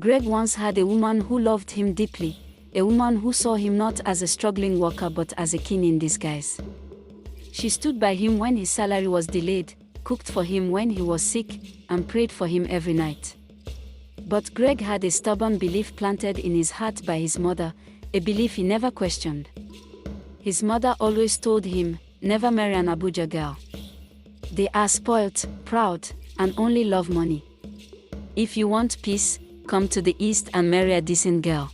Greg once had a woman who loved him deeply, a woman who saw him not as a struggling worker but as a king in disguise. She stood by him when his salary was delayed, cooked for him when he was sick, and prayed for him every night. But Greg had a stubborn belief planted in his heart by his mother, a belief he never questioned. His mother always told him, never marry an Abuja girl. They are spoilt, proud, and only love money. If you want peace, come to the East and marry a decent girl.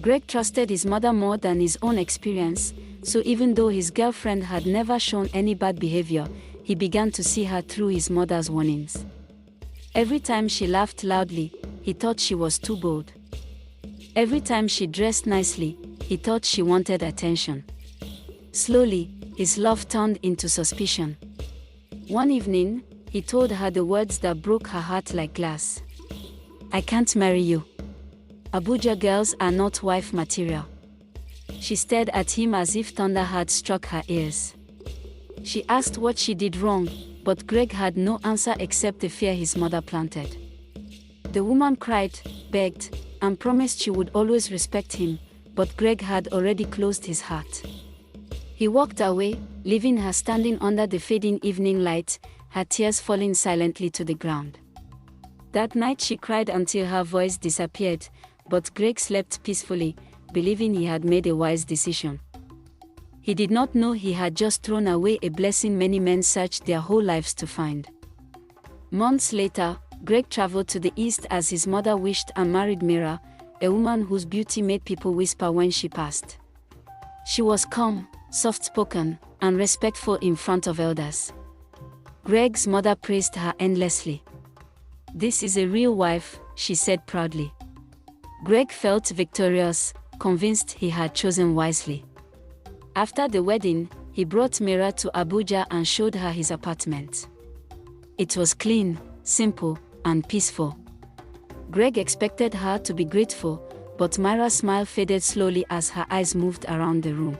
Greg trusted his mother more than his own experience, so even though his girlfriend had never shown any bad behavior, he began to see her through his mother's warnings. Every time she laughed loudly, he thought she was too bold. Every time she dressed nicely, he thought she wanted attention. Slowly, his love turned into suspicion. One evening, he told her the words that broke her heart like glass. I can't marry you. Abuja girls are not wife material. She stared at him as if thunder had struck her ears. She asked what she did wrong, but Greg had no answer except the fear his mother planted. The woman cried, begged, and promised she would always respect him, but Greg had already closed his heart. He walked away, leaving her standing under the fading evening light, her tears falling silently to the ground. That night she cried until her voice disappeared, but Greg slept peacefully, believing he had made a wise decision. He did not know he had just thrown away a blessing many men searched their whole lives to find. Months later, Greg traveled to the East as his mother wished and married Mira, a woman whose beauty made people whisper when she passed. She was calm, soft-spoken, and respectful in front of elders. Greg's mother praised her endlessly. This is a real wife, she said proudly. Greg felt victorious, convinced he had chosen wisely. After the wedding, he brought Mira to Abuja and showed her his apartment. It was clean, simple, and peaceful. Greg expected her to be grateful, but Mira's smile faded slowly as her eyes moved around the room.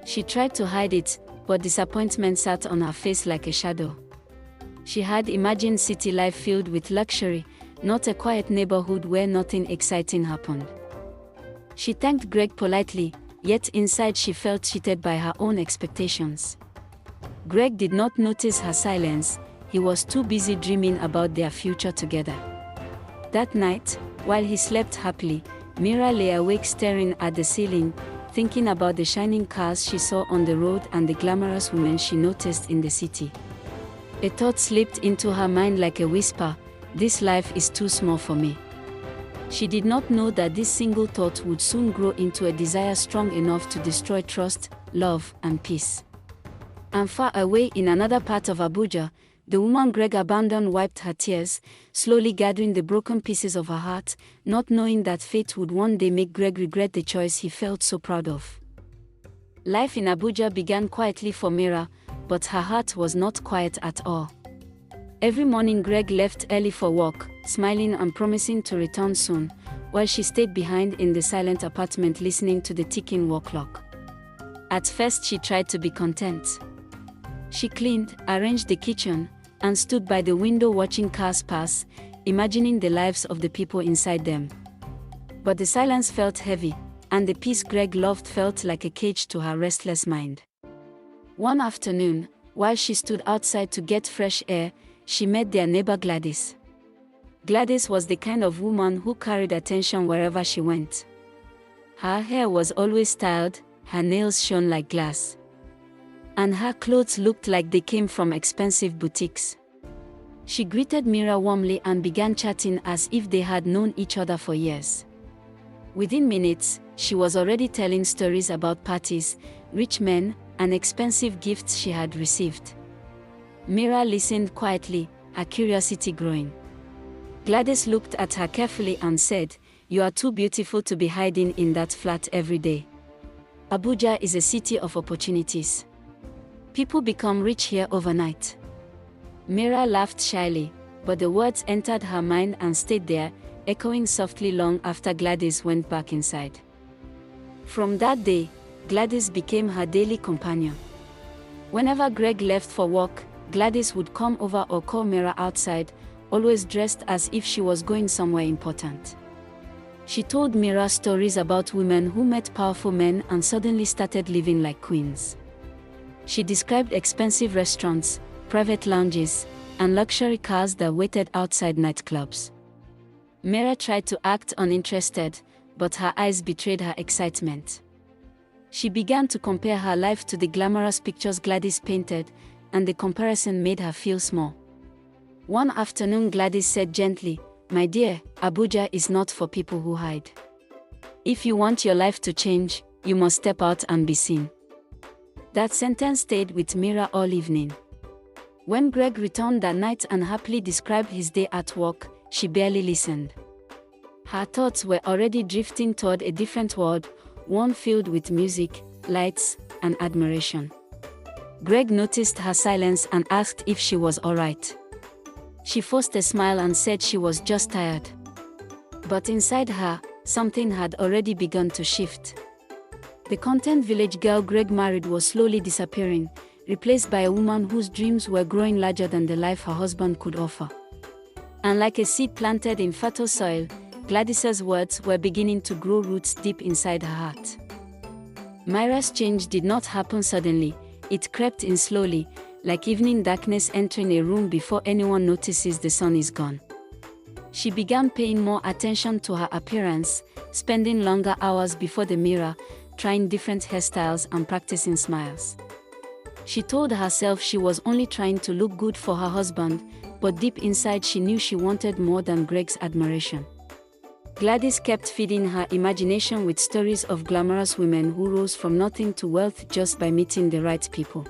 She tried to hide it, but disappointment sat on her face like a shadow. She had imagined city life filled with luxury, not a quiet neighborhood where nothing exciting happened. She thanked Greg politely, yet inside she felt cheated by her own expectations. Greg did not notice her silence, he was too busy dreaming about their future together. That night, while he slept happily, Mira lay awake staring at the ceiling, thinking about the shining cars she saw on the road and the glamorous women she noticed in the city. A thought slipped into her mind like a whisper, this life is too small for me. She did not know that this single thought would soon grow into a desire strong enough to destroy trust, love, and peace. And far away in another part of Abuja, the woman Greg abandoned wiped her tears, slowly gathering the broken pieces of her heart, not knowing that fate would one day make Greg regret the choice he felt so proud of. Life in Abuja began quietly for Mira, but her heart was not quiet at all. Every morning Greg left early for work, smiling and promising to return soon, while she stayed behind in the silent apartment listening to the ticking wall clock. At first she tried to be content. She cleaned, arranged the kitchen, and stood by the window watching cars pass, imagining the lives of the people inside them. But the silence felt heavy, and the peace Greg loved felt like a cage to her restless mind. One afternoon, while she stood outside to get fresh air, she met their neighbor Gladys. Gladys was the kind of woman who carried attention wherever she went. Her hair was always styled, her nails shone like glass. And her clothes looked like they came from expensive boutiques. She greeted Mira warmly and began chatting as if they had known each other for years. Within minutes, she was already telling stories about parties, rich men, and expensive gifts she had received. Mira listened quietly, her curiosity growing. Gladys looked at her carefully and said, "You are too beautiful to be hiding in that flat every day. Abuja is a city of opportunities. People become rich here overnight." Mira laughed shyly, but the words entered her mind and stayed there, echoing softly long after Gladys went back inside. From that day, Gladys became her daily companion. Whenever Greg left for work, Gladys would come over or call Mira outside, always dressed as if she was going somewhere important. She told Mira stories about women who met powerful men and suddenly started living like queens. She described expensive restaurants, private lounges, and luxury cars that waited outside nightclubs. Mira tried to act uninterested, but her eyes betrayed her excitement. She began to compare her life to the glamorous pictures Gladys painted, and the comparison made her feel small. One afternoon Gladys said gently, "My dear, Abuja is not for people who hide. If you want your life to change, you must step out and be seen." That sentence stayed with Mira all evening. When Greg returned that night and happily described his day at work, she barely listened. Her thoughts were already drifting toward a different world, one filled with music, lights, and admiration. Greg noticed her silence and asked if she was all right. She forced a smile and said she was just tired. But inside her, something had already begun to shift. The content village girl Greg married was slowly disappearing, replaced by a woman whose dreams were growing larger than the life her husband could offer. And like a seed planted in fertile soil, Gladys's words were beginning to grow roots deep inside her heart. Mira's change did not happen suddenly, it crept in slowly, like evening darkness entering a room before anyone notices the sun is gone. She began paying more attention to her appearance, spending longer hours before the mirror, trying different hairstyles and practicing smiles. She told herself she was only trying to look good for her husband, but deep inside she knew she wanted more than Greg's admiration. Gladys kept feeding her imagination with stories of glamorous women who rose from nothing to wealth just by meeting the right people.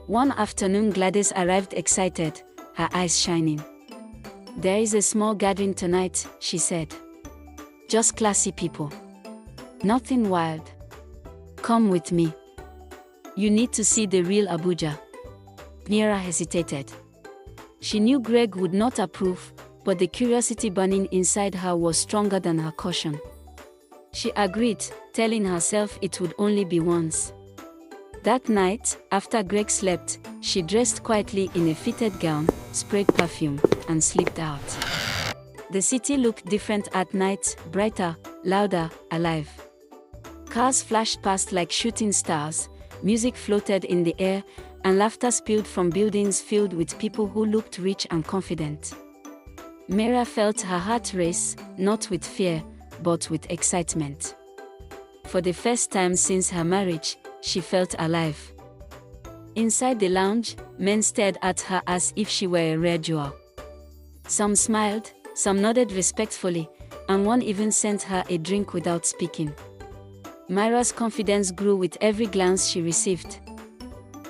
One afternoon Gladys arrived excited, her eyes shining. "There is a small gathering tonight," she said. "Just classy people. Nothing wild. Come with me. You need to see the real Abuja." Mira hesitated. She knew Greg would not approve, but the curiosity burning inside her was stronger than her caution. She agreed, telling herself it would only be once. That night, after Greg slept, she dressed quietly in a fitted gown, sprayed perfume, and slipped out. The city looked different at night, brighter, louder, alive. Cars flashed past like shooting stars, music floated in the air, and laughter spilled from buildings filled with people who looked rich and confident. Mira felt her heart race, not with fear, but with excitement. For the first time since her marriage, she felt alive. Inside the lounge, men stared at her as if she were a rare jewel. Some smiled, some nodded respectfully, and one even sent her a drink without speaking. Mira's confidence grew with every glance she received.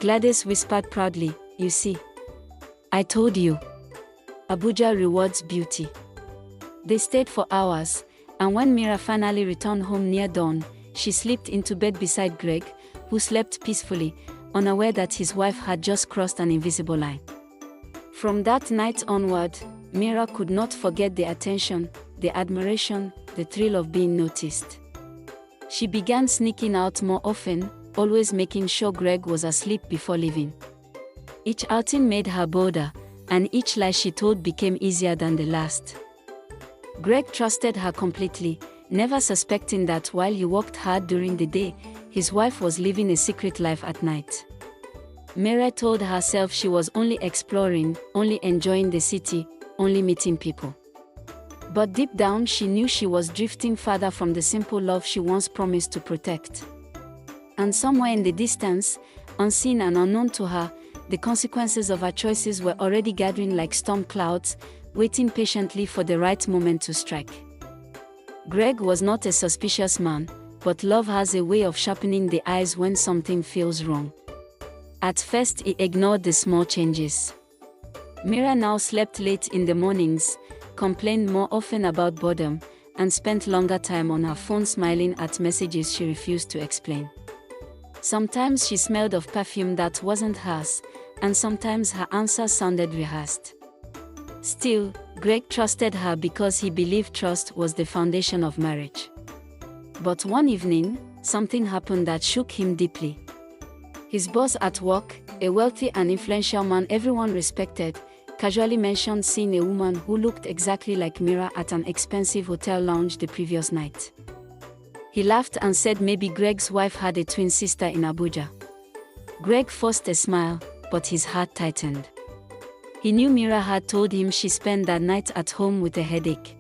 Gladys whispered proudly, "You see. I told you. Abuja rewards beauty." They stayed for hours, and when Mira finally returned home near dawn, she slipped into bed beside Greg, who slept peacefully, unaware that his wife had just crossed an invisible line. From that night onward, Mira could not forget the attention, the admiration, the thrill of being noticed. She began sneaking out more often, always making sure Greg was asleep before leaving. Each outing made her bolder, and each lie she told became easier than the last. Greg trusted her completely, never suspecting that while he worked hard during the day, his wife was living a secret life at night. Mira told herself she was only exploring, only enjoying the city, only meeting people. But deep down she knew she was drifting farther from the simple love she once promised to protect. And somewhere in the distance, unseen and unknown to her, the consequences of her choices were already gathering like storm clouds, waiting patiently for the right moment to strike. Greg was not a suspicious man, but love has a way of sharpening the eyes when something feels wrong. At first he ignored the small changes. Mira now slept late in the mornings, complained more often about boredom, and spent longer time on her phone smiling at messages she refused to explain. Sometimes she smelled of perfume that wasn't hers, and sometimes her answers sounded rehearsed. Still, Greg trusted her because he believed trust was the foundation of marriage. But one evening, something happened that shook him deeply. His boss at work, a wealthy and influential man everyone respected, casually mentioned seeing a woman who looked exactly like Mira at an expensive hotel lounge the previous night. He laughed and said maybe Greg's wife had a twin sister in Abuja. Greg forced a smile, but his heart tightened. He knew Mira had told him she spent that night at home with a headache.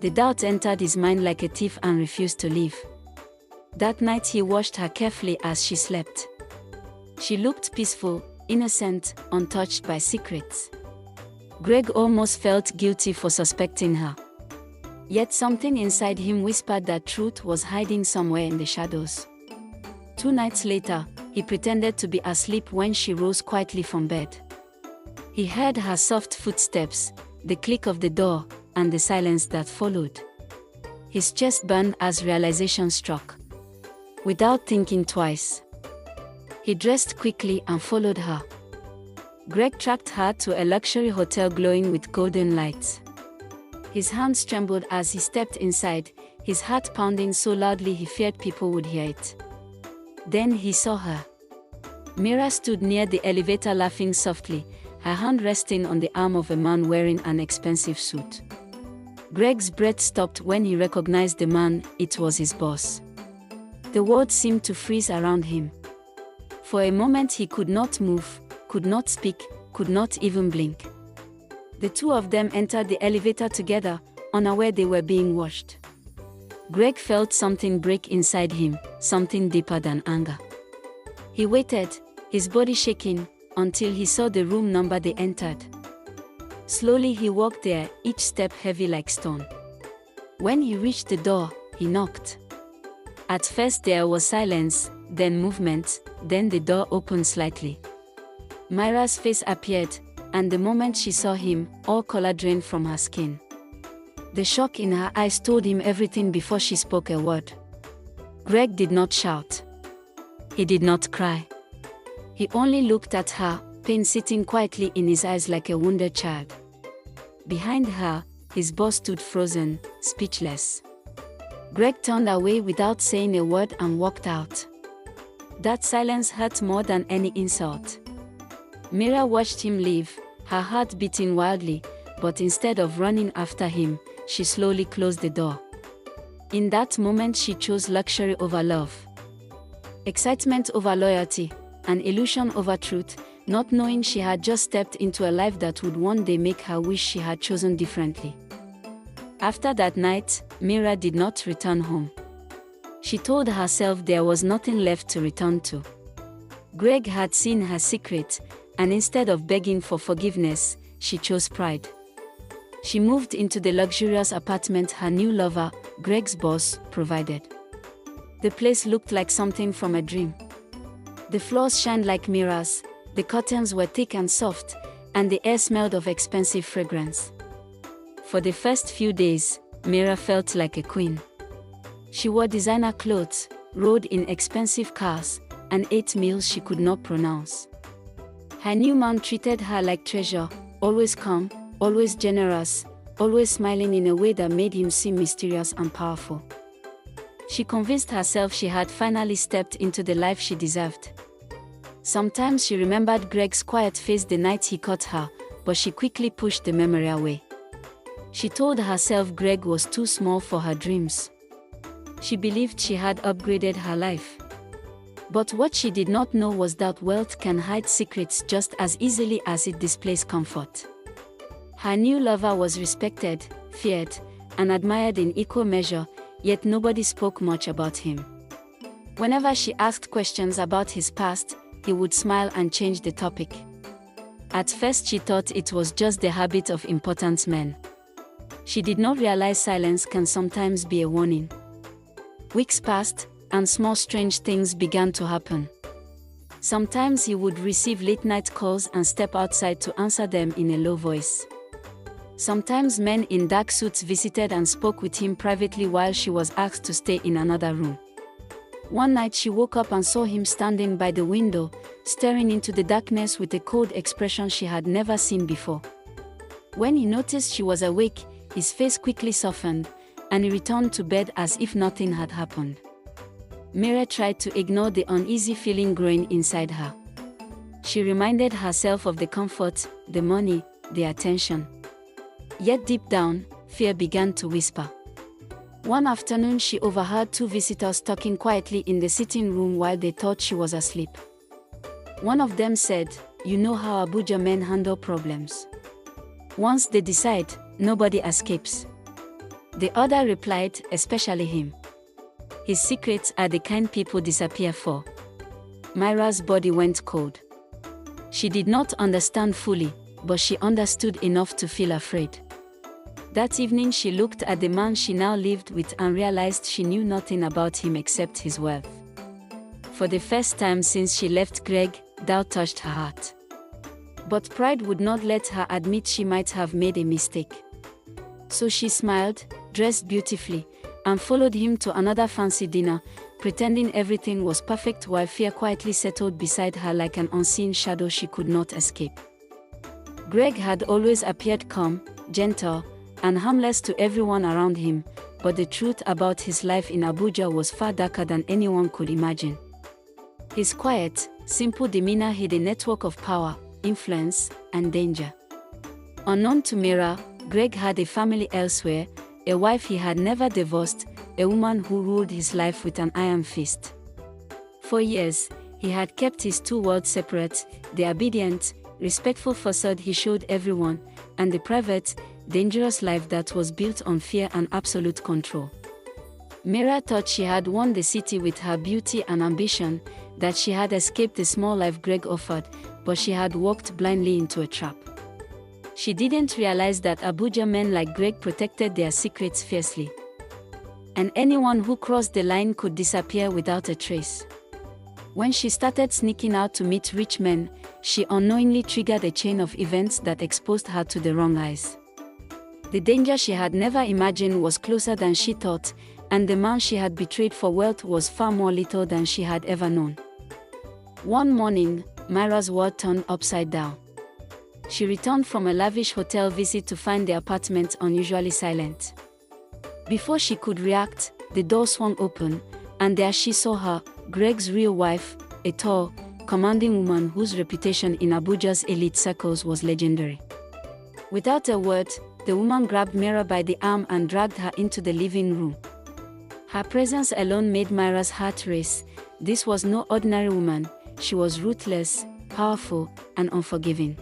The doubt entered his mind like a thief and refused to leave. That night he watched her carefully as she slept. She looked peaceful, innocent, untouched by secrets. Greg almost felt guilty for suspecting her. Yet something inside him whispered that truth was hiding somewhere in the shadows. 2 nights later, he pretended to be asleep when she rose quietly from bed. He heard her soft footsteps, the click of the door, and the silence that followed. His chest burned as realization struck. Without thinking twice, he dressed quickly and followed her. Greg tracked her to a luxury hotel glowing with golden lights. His hands trembled as he stepped inside, his heart pounding so loudly he feared people would hear it. Then he saw her. Mira stood near the elevator laughing softly, her hand resting on the arm of a man wearing an expensive suit. Greg's breath stopped when he recognized the man. It was his boss. The world seemed to freeze around him. For a moment he could not move, could not speak, could not even blink. The two of them entered the elevator together, unaware they were being watched. Greg felt something break inside him, something deeper than anger. He waited, his body shaking, until he saw the room number they entered. Slowly he walked there, each step heavy like stone. When he reached the door, he knocked. At first there was silence, then movement, then the door opened slightly. Mira's face appeared, and the moment she saw him, all color drained from her skin. The shock in her eyes told him everything before she spoke a word. Greg did not shout. He did not cry. He only looked at her, pain sitting quietly in his eyes like a wounded child. Behind her, his boss stood frozen, speechless. Greg turned away without saying a word and walked out. That silence hurt more than any insult. Mira watched him leave, her heart beating wildly, but instead of running after him, she slowly closed the door. In that moment she chose luxury over love. Excitement over loyalty, an illusion over truth, not knowing she had just stepped into a life that would one day make her wish she had chosen differently. After that night, Mira did not return home. She told herself there was nothing left to return to. Greg had seen her secret, and instead of begging for forgiveness, she chose pride. She moved into the luxurious apartment her new lover, Greg's boss, provided. The place looked like something from a dream. The floors shined like mirrors, the curtains were thick and soft, and the air smelled of expensive fragrance. For the first few days, Mira felt like a queen. She wore designer clothes, rode in expensive cars, and ate meals she could not pronounce. Her new man treated her like treasure, always calm, always generous, always smiling in a way that made him seem mysterious and powerful. She convinced herself she had finally stepped into the life she deserved. Sometimes she remembered Greg's quiet face the night he caught her, but she quickly pushed the memory away. She told herself Greg was too small for her dreams. She believed she had upgraded her life. But what she did not know was that wealth can hide secrets just as easily as it displays comfort. Her new lover was respected, feared, and admired in equal measure, yet nobody spoke much about him. Whenever she asked questions about his past, he would smile and change the topic. At first she thought it was just the habit of important men. She did not realize silence can sometimes be a warning. Weeks passed, and small strange things began to happen. Sometimes he would receive late-night calls and step outside to answer them in a low voice. Sometimes men in dark suits visited and spoke with him privately while she was asked to stay in another room. One night she woke up and saw him standing by the window, staring into the darkness with a cold expression she had never seen before. When he noticed she was awake, his face quickly softened, and he returned to bed as if nothing had happened. Mira tried to ignore the uneasy feeling growing inside her. She reminded herself of the comfort, the money, their attention. Yet deep down, fear began to whisper. One afternoon she overheard two visitors talking quietly in the sitting room while they thought she was asleep. One of them said, "You know how Abuja men handle problems. Once they decide, nobody escapes." The other replied, "Especially him. His secrets are the kind people disappear for." Mira's body went cold. She did not understand fully, but she understood enough to feel afraid. That evening she looked at the man she now lived with and realized she knew nothing about him except his wealth. For the first time since she left Greg, doubt touched her heart. But pride would not let her admit she might have made a mistake. So she smiled, dressed beautifully, and followed him to another fancy dinner, pretending everything was perfect while fear quietly settled beside her like an unseen shadow she could not escape. Greg had always appeared calm, gentle, and harmless to everyone around him, but the truth about his life in Abuja was far darker than anyone could imagine. His quiet, simple demeanor hid a network of power, influence, and danger. Unknown to Mira, Greg had a family elsewhere, a wife he had never divorced, a woman who ruled his life with an iron fist. For years, he had kept his two worlds separate, the obedient, respectful facade he showed everyone, and the private, dangerous life that was built on fear and absolute control. Mira thought she had won the city with her beauty and ambition, that she had escaped the small life Greg offered, but she had walked blindly into a trap. She didn't realize that Abuja men like Greg protected their secrets fiercely. And anyone who crossed the line could disappear without a trace. When she started sneaking out to meet rich men, she unknowingly triggered a chain of events that exposed her to the wrong eyes. The danger she had never imagined was closer than she thought, and the man she had betrayed for wealth was far more lethal than she had ever known. One morning, Mira's world turned upside down. She returned from a lavish hotel visit to find the apartment unusually silent. Before she could react, the door swung open, and there she saw her, Greg's real wife, a tall, commanding woman whose reputation in Abuja's elite circles was legendary. Without a word, the woman grabbed Mira by the arm and dragged her into the living room. Her presence alone made Mira's heart race. This was no ordinary woman, she was ruthless, powerful, and unforgiving.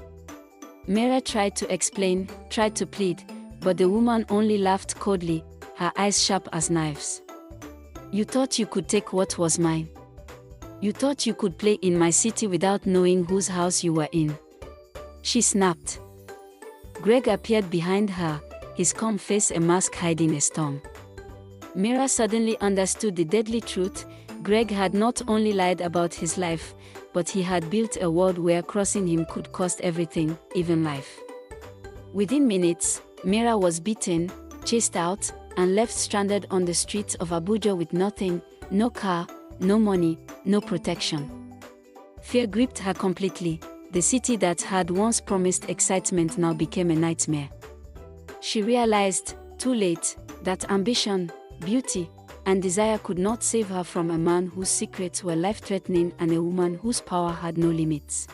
Mira tried to explain, tried to plead, but the woman only laughed coldly, her eyes sharp as knives. "You thought you could take what was mine. You thought you could play in my city without knowing whose house you were in," she snapped. Greg appeared behind her, his calm face a mask hiding a storm. Mira suddenly understood the deadly truth. Greg had not only lied about his life, but he had built a world where crossing him could cost everything, even life. Within minutes, Mira was beaten, chased out, and left stranded on the streets of Abuja with nothing, no car, no money, no protection. Fear gripped her completely. The city that had once promised excitement now became a nightmare. She realized, too late, that ambition, beauty, and desire could not save her from a man whose secrets were life-threatening and a woman whose power had no limits.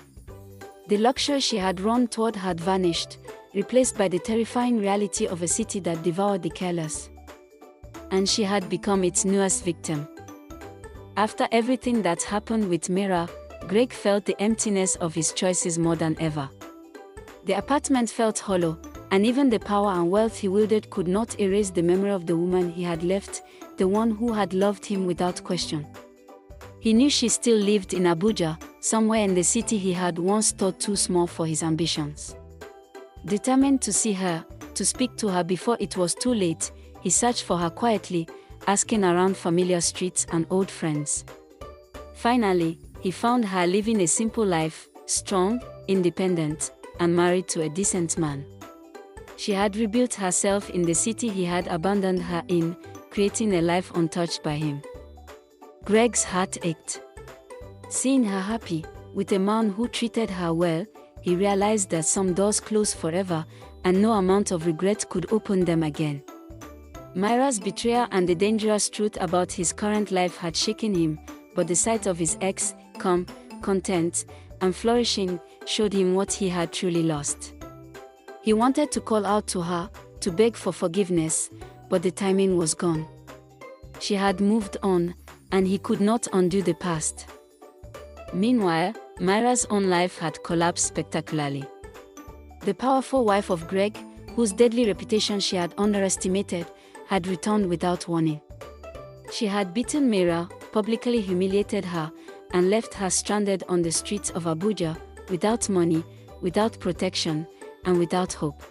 The luxury she had run toward had vanished, replaced by the terrifying reality of a city that devoured the careless. And she had become its newest victim. After everything that happened with Mira, Greg felt the emptiness of his choices more than ever. The apartment felt hollow, and even the power and wealth he wielded could not erase the memory of the woman he had left, the one who had loved him without question. He knew she still lived in Abuja, somewhere in the city he had once thought too small for his ambitions. Determined to see her, to speak to her before it was too late, he searched for her quietly, asking around familiar streets and old friends. Finally, he found her living a simple life, strong, independent, and married to a decent man. She had rebuilt herself in the city he had abandoned her in, creating a life untouched by him. Greg's heart ached. Seeing her happy, with a man who treated her well, he realized that some doors close forever, and no amount of regret could open them again. Mira's betrayal and the dangerous truth about his current life had shaken him, but the sight of his ex, calm, content, and flourishing, showed him what he had truly lost. He wanted to call out to her, to beg for forgiveness, but the timing was gone. She had moved on, and he could not undo the past. Meanwhile, Mira's own life had collapsed spectacularly. The powerful wife of Greg, whose deadly reputation she had underestimated, had returned without warning. She had beaten Mira, publicly humiliated her, and left her stranded on the streets of Abuja, without money, without protection, and without hope.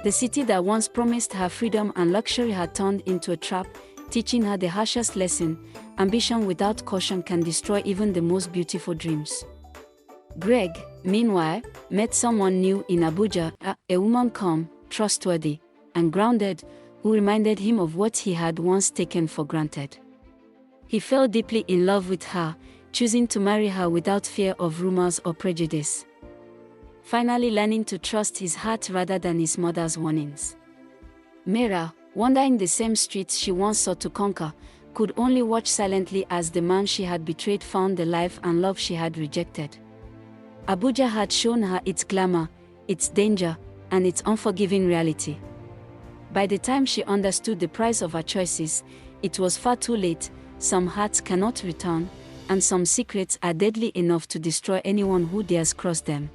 The city that once promised her freedom and luxury had turned into a trap, teaching her the harshest lesson: ambition without caution can destroy even the most beautiful dreams. Greg, meanwhile, met someone new in Abuja, a woman calm, trustworthy, and grounded, who reminded him of what he had once taken for granted. He fell deeply in love with her, choosing to marry her without fear of rumors or prejudice. Finally learning to trust his heart rather than his mother's warnings. Mira, wandering the same streets she once sought to conquer, could only watch silently as the man she had betrayed found the life and love she had rejected. Abuja had shown her its glamour, its danger, and its unforgiving reality. By the time she understood the price of her choices, it was far too late. Some hearts cannot return, and some secrets are deadly enough to destroy anyone who dares cross them.